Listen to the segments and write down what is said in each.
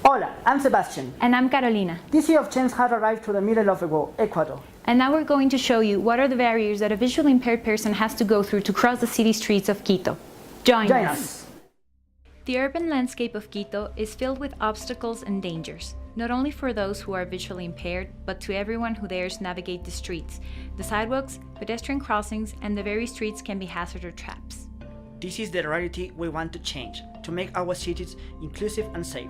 Hola, I'm Sebastian. And I'm Carolina. This year of change has arrived to the middle of the world, Ecuador. And now we're going to show you what are the barriers that a visually impaired person has to go through to cross the city streets of Quito. Join us! The urban landscape of Quito is filled with obstacles and dangers, not only for those who are visually impaired, but to everyone who dares navigate the streets. The sidewalks, pedestrian crossings, and the very streets can be hazard or traps. This is the reality we want to change, to make our cities inclusive and safe.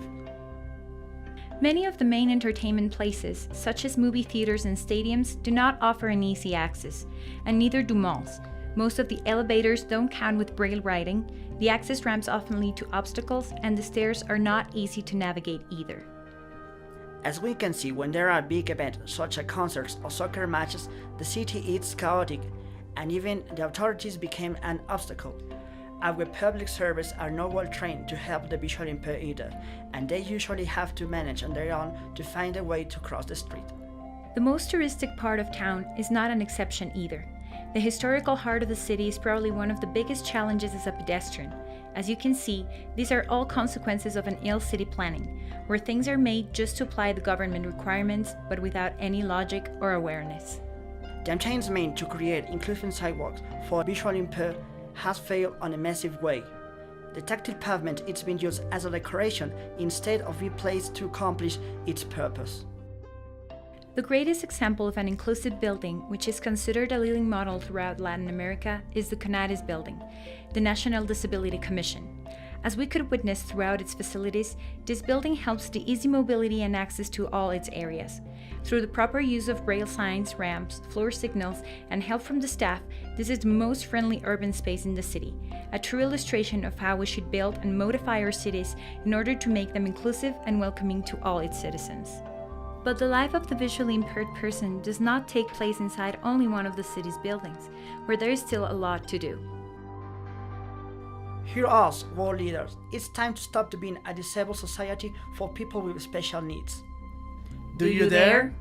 Many of the main entertainment places, such as movie theaters and stadiums, do not offer an easy access, and neither do malls. Most of the elevators don't count with braille writing, the access ramps often lead to obstacles, and the stairs are not easy to navigate either. As we can see, when there are big events such as concerts or soccer matches, the city is chaotic, and even the authorities became an obstacle. Our public servants are not well trained to help the visually impaired either, and they usually have to manage on their own to find a way to cross the street. The most touristic part of town is not an exception either. The historical heart of the city is probably one of the biggest challenges as a pedestrian. As you can see, these are all consequences of an ill city planning, where things are made just to apply the government requirements, but without any logic or awareness. The campaigns meant to create inclusive sidewalks for visually impaired has failed on a massive way. The tactile pavement is being used as a decoration instead of being placed to accomplish its purpose. The greatest example of an inclusive building, which is considered a leading model throughout Latin America, is the CONADIS building, the National Disability Commission. As we could witness throughout its facilities, this building helps the easy mobility and access to all its areas. Through the proper use of braille signs, ramps, floor signals, and help from the staff, this is the most friendly urban space in the city, a true illustration of how we should build and modify our cities in order to make them inclusive and welcoming to all its citizens. But the life of the visually impaired person does not take place inside only one of the city's buildings, where there is still a lot to do. Hear us, world leaders. It's time to stop being a disabled society for people with special needs. Do you dare?